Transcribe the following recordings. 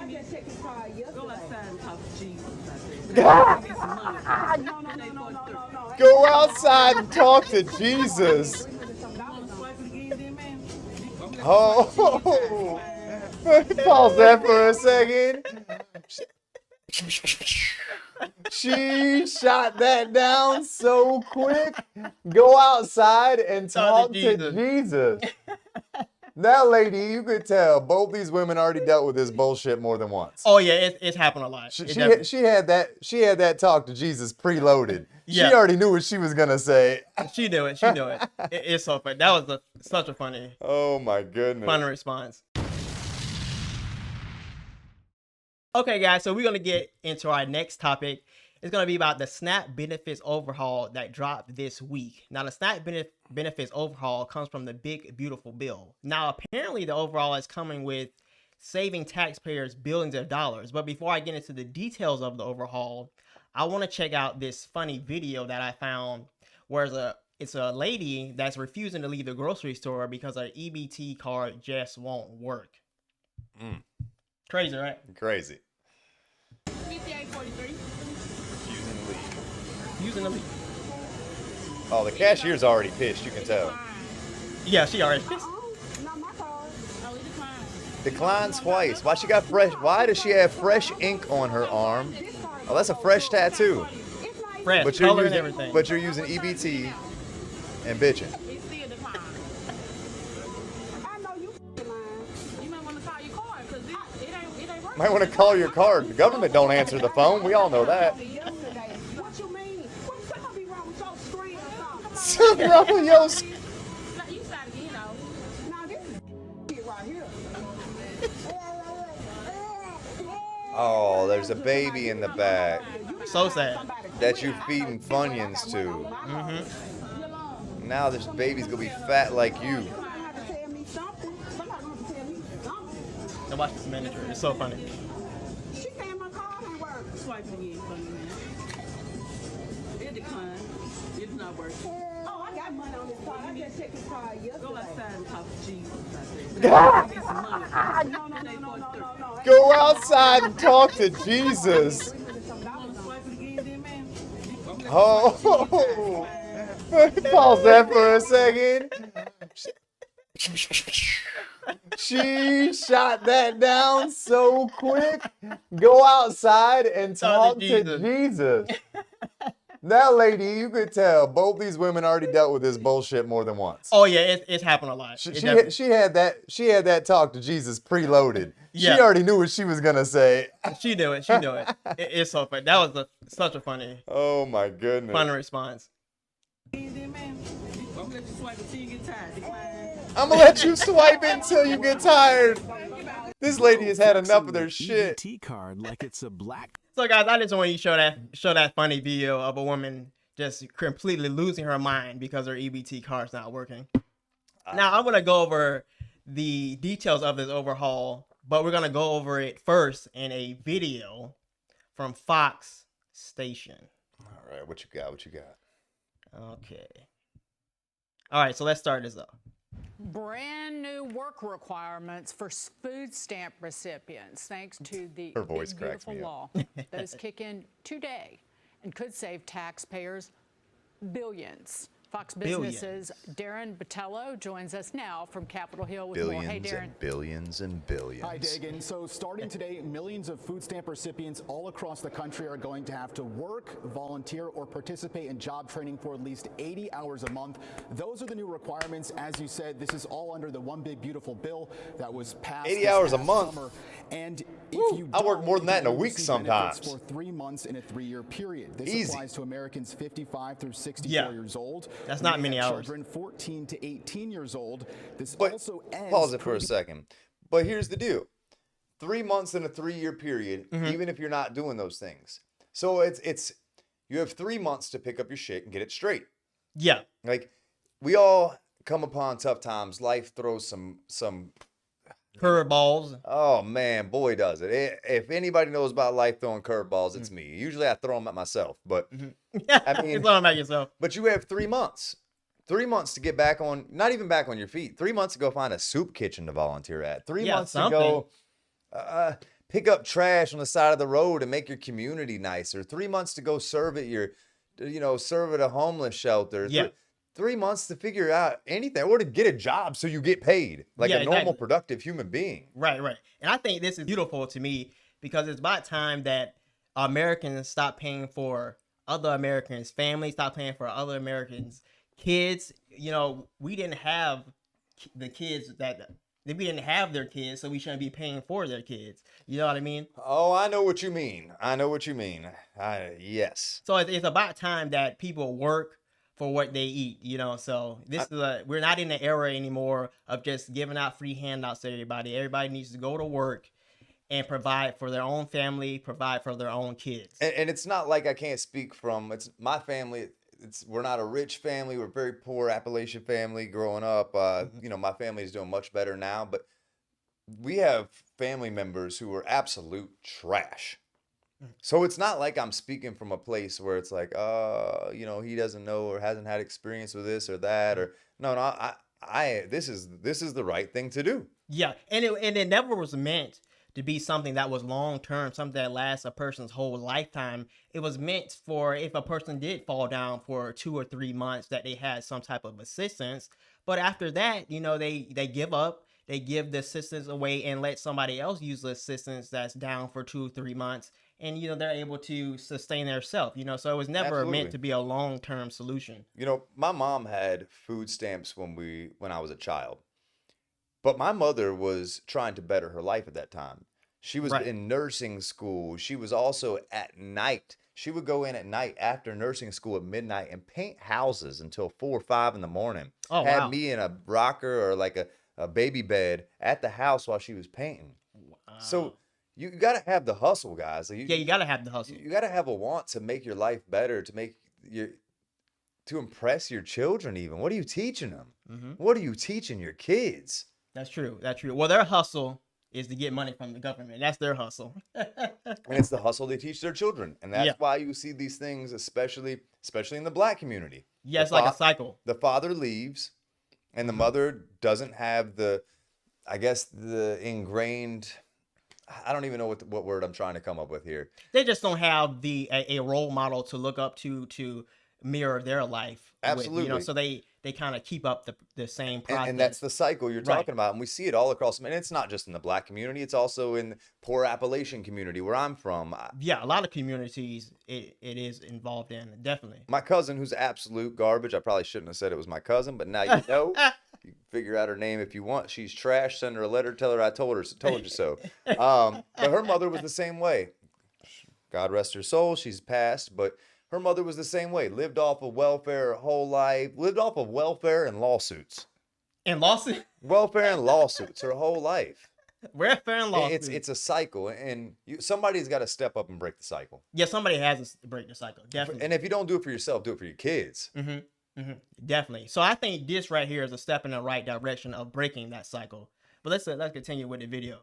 Go outside and talk to Jesus. Go outside and talk to Jesus. Oh, pause that for a second. She shot that down so quick. Go outside and talk to Jesus. That lady, you could tell both these women already dealt with this bullshit more than once. Oh yeah, it's happened a lot. She had that talk to Jesus preloaded. Yeah. She already knew what she was gonna say. She knew it. It's so funny. That was such a funny. Oh my goodness. Funny response. Okay, guys, so we're gonna get into our next topic. It's gonna be about the SNAP benefits overhaul that dropped this week. Now, the SNAP benefits overhaul comes from the big beautiful bill. Now, apparently, the overhaul is coming with saving taxpayers billions of dollars. But before I get into the details of the overhaul, I want to check out this funny video that I found, where it's a lady that's refusing to leave the grocery store because her EBT card just won't work. Crazy, right? Crazy. 5843. Using the leave. Oh, the cashier's already pissed, you can tell. Yeah, she already pissed. Not my card. Oh, it declined. Declines twice. Why does she have fresh ink on her arm? Oh, that's a fresh tattoo. Fresh, color and everything. But you're using EBT and bitching. It's still declined. I know you lying. You might want to call your card because it ain't working. Might want to call your card. The government don't answer the phone. We all know that. What you mean? Something be wrong with your screen or something. Something wrong with your screen. Now, you started to, Now, this is right here. Oh, there's a baby in the back So sad. that you're feeding Funyuns to. Now this baby's gonna be fat like you. Now watch this manager. It's so funny. She saying my card ain't working. Swipe again for me, man. It declined. It's not working. Oh, I got money on this card. I just checked this card yesterday. Go outside and talk to Jesus. Go outside and talk to Jesus. Oh, pause that for a second. She shot that down so quick. Go outside and talk to Jesus. That lady, you could tell both these women already dealt with this bullshit more than once. Oh yeah, it's happened a lot. She had that talk to Jesus preloaded. Yeah. She already knew what she was gonna say. She knew it. It's so funny. That was such a funny. Oh my goodness. Funny response. I'm gonna let you swipe it until you get tired. This lady has had enough of their shit. EBT card like it's a black. So guys, I just want you to show that funny video of a woman just completely losing her mind because her EBT card's not working. Now I'm gonna go over the details of this overhaul, but we're gonna go over it first in a video from Fox Station. All right, what you got? Okay. All right, so let's start this up. Brand new work requirements for food stamp recipients, thanks to the Her voice big, cracks beautiful me law. Those kick in today and could save taxpayers billions. Fox Business's Darren Botello joins us now from Capitol Hill with more. Hey, Darren. Billions and billions. Hi, Dagan. So starting today, millions of food stamp recipients all across the country are going to have to work, volunteer, or participate in job training for at least 80 hours a month. Those are the new requirements. As you said, this is all under the One Big Beautiful Bill that was passed 80 hours a month. summer. And if you I work more than that in a don't, week receive sometimes. benefits for 3 months in a 3-year period. This Easy. applies to Americans 55 through 64 Yeah. years old. That's Who not may many have hours. Children 14 to 18 years old. This But also ends. pause it for a second. But here's the deal: 3 months in a 3-year period, even if you're not doing those things. So it's you have 3 months to pick up your shit and get it straight. Yeah. Like we all come upon tough times. Life throws some. Curveballs. Oh man, boy does it. If anybody knows about life throwing curveballs, it's me. Usually I throw them at myself, but I mean, It's all about yourself. but you have 3 months. 3 months to get back on, not even back on your feet. 3 months to go find a soup kitchen to volunteer at. 3 Yeah, months something. to go pick up trash on the side of the road and make your community nicer. 3 months to go serve at serve at a homeless shelter. Yeah. 3 months to figure out anything, or to get a job so you get paid like Yeah, a normal, exactly. productive human being. Right. And I think this is beautiful to me because it's about time that Americans stop paying for other Americans' families, stop paying for other Americans' kids. We didn't have the kids we didn't have their kids, so we shouldn't be paying for their kids. You know what I mean? Oh, I know what you mean. Yes. So it's about time that people work for what they eat, So we're not in the era anymore of just giving out free handouts to everybody. Everybody needs to go to work and provide for their own family, provide for their own kids. And it's not like I can't speak from, it's my family. We're not a rich family. We're a very poor Appalachian family growing up. My family is doing much better now, but we have family members who are absolute trash. So it's not like I'm speaking from a place where it's like, he doesn't know or hasn't had experience with this or that, or no, this is the right thing to do. Yeah, and it never was meant to be something that was long term, something that lasts a person's whole lifetime. It was meant for if a person did fall down for 2 or 3 months that they had some type of assistance. But after that, they give up, they give the assistance away and let somebody else use the assistance that's down for 2 or 3 months. And, they're able to sustain themselves, So it was never Absolutely. meant to be a long-term solution. My mom had food stamps when I was a child. But my mother was trying to better her life at that time. She was Right. in nursing school. She was also at night. She would go in at night after nursing school at midnight and paint houses until 4 or 5 in the morning. Oh, Had wow. me in a rocker or like a baby bed at the house while she was painting. So you got to have the hustle, guys. Yeah, you got to have the hustle. You got to have a want to make your life better, to impress your children even. What are you teaching them? Mm-hmm. What are you teaching your kids? That's true. Well, their hustle is to get money from the government. That's their hustle. And it's the hustle they teach their children. And that's why you see these things, especially in the black community. Yeah, it's like a cycle. The father leaves and the mother doesn't have the ingrained, I don't even know what word I'm trying to come up with here. They just don't have a role model to look up to mirror their life. Absolutely. With, so they kind of keep up the same process. And that's the cycle you're Right. talking about. And we see it all across. And it's not just in the black community. It's also in the poor Appalachian community where I'm from. Yeah, a lot of communities it is involved in, definitely. My cousin, who's absolute garbage. I probably shouldn't have said it was my cousin, but now you know. You can figure out her name if you want. She's trash. Send her a letter. Tell her I told you so. But her mother was the same way. God rest her soul. She's passed, but her mother was the same way. Lived off of welfare her whole life. Lived off of welfare and lawsuits. And lawsuit, Welfare and lawsuits her whole life. welfare and lawsuit. It's a cycle, and somebody's got to step up and break the cycle. Yeah, somebody has to break the cycle, definitely. And if you don't do it for yourself, do it for your kids. Definitely. So I think this right here is a step in the right direction of breaking that cycle. But let's continue with the video.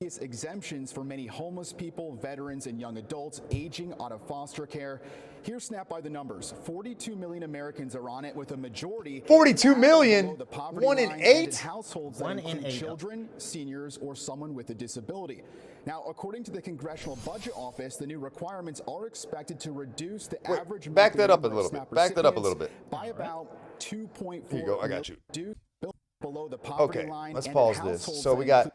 Exemptions for many homeless people, veterans, and young adults aging out of foster care. Here's Snap by the numbers. 42 million Americans are on it, with a majority 42 million? below the poverty 1 in line 8? and in households that 1 in include 8. children, seniors, or someone with a disability. Now, according to the Congressional Budget Office, the new requirements are expected to reduce the average back that up a monthly little number of bit. Back that up a recipients little bit. by about 2.4 Here you go. I got you. million below the poverty Okay, line. let's and in pause this. households So that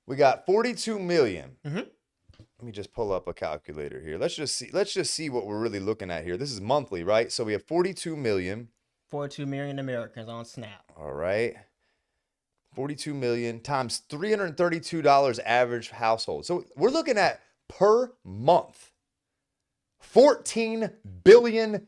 we got 42 million. Mm-hmm. Let me just pull up a calculator here. Let's just see what we're really looking at here. This is monthly, right? So we have 42 million. 42 million Americans on SNAP. All right. 42 million times $332 average household. So we're looking at per month $14 billion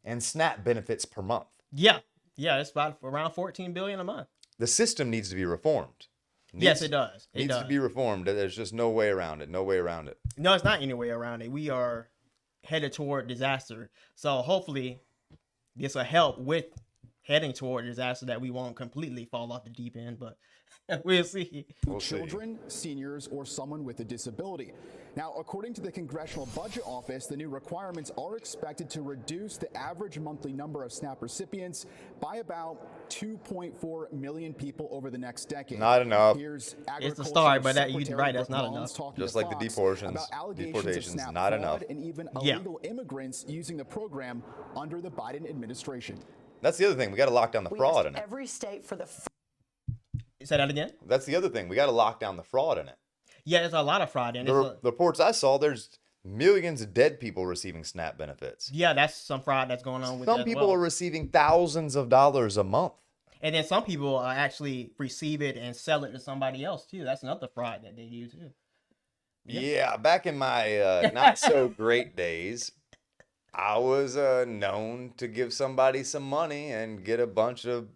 in SNAP benefits per month. Yeah, it's about around 14 billion a month. The system needs to be reformed. Yes, it does. It Needs does. to be reformed. There's just no way around it. No way around it. No, it's not any way around it. We are headed toward disaster. So hopefully this will help with heading toward a disaster that we won't completely fall off the deep end, but we'll see. We'll see. Children, seniors, or someone with a disability. Now, according to the Congressional Budget Office, the new requirements are expected to reduce the average monthly number of SNAP recipients by about 2.4 million people over the next decade. Not enough. Here's It's a start, but Agricultural you're right, that's Secretary not Brooke enough. Mullins Just talking like to the Fox deportations, about allegations of deportations, SNAP not fraud enough. and even Yeah. illegal immigrants using the program under the Biden administration. That's the other thing. We got to lock down the fraud in it. Every state for the Say that again? That's the other thing. We got to lock down the fraud in it. Yeah, there's a lot of fraud in it. The reports I saw, there's millions of dead people receiving SNAP benefits. Yeah, that's some fraud that's going on with Some that as people well. are receiving thousands of dollars a month. And then some people actually receive it and sell it to somebody else too. That's another fraud that they do too. Yeah, back in my not so great days, I was known to give somebody some money and get a bunch of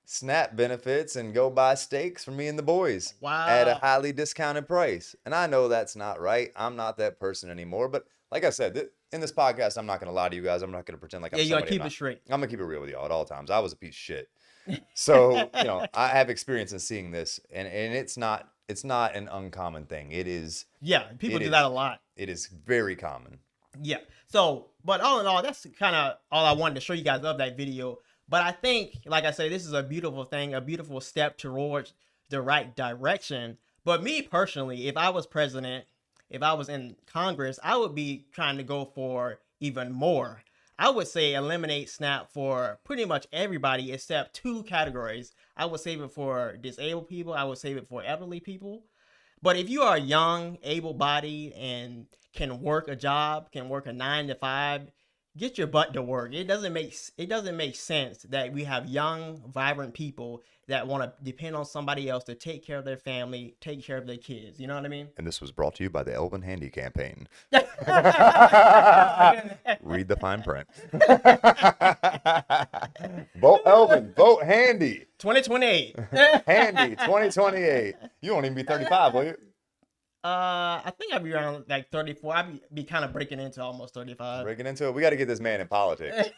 SNAP benefits and go buy steaks for me and the boys at a Wow. highly discounted price. And I know that's not right. I'm not that person anymore. But like I said, in this podcast, I'm not going to lie to you guys. I'm not going to pretend like I'm Yeah, you gotta somebody I'm keep it not. straight. I'm going to keep it real with you all at all times. I was a piece of shit. So, I have experience in seeing this, and it's not an uncommon thing. It is Yeah, people It do is. that a lot. it is very common. Yeah. So, but all in all, that's kind of all I wanted to show you guys of that video. But I think, like I say, this is a beautiful thing, a beautiful step towards the right direction. But me personally, if I was president, if I was in Congress, I would be trying to go for even more. I would say eliminate SNAP for pretty much everybody except two categories. I would save it for disabled people. I would save it for elderly people. But if you are young, able-bodied, and can work a job, can work a 9 to 5, get your butt to work. It doesn't make sense that we have young, vibrant people that want to depend on somebody else to take care of their family, take care of their kids. You know what I mean? And this was brought to you by the Elvin Handy campaign. Read the fine print. Vote Elvin. Vote Handy. 2028. Handy 2028. You won't even be 35, will you? I think I'd be around like 34. I'd be kind of breaking into almost 35. Breaking into it. We got to get this man in politics.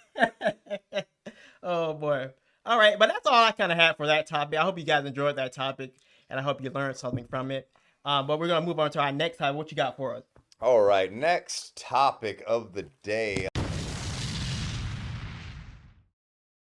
Oh boy. All right, but that's all I kind of had for that topic. I hope you guys enjoyed that topic, and I hope you learned something from it. But we're gonna move on to our next topic. What you got for us? All right. Next topic of the day.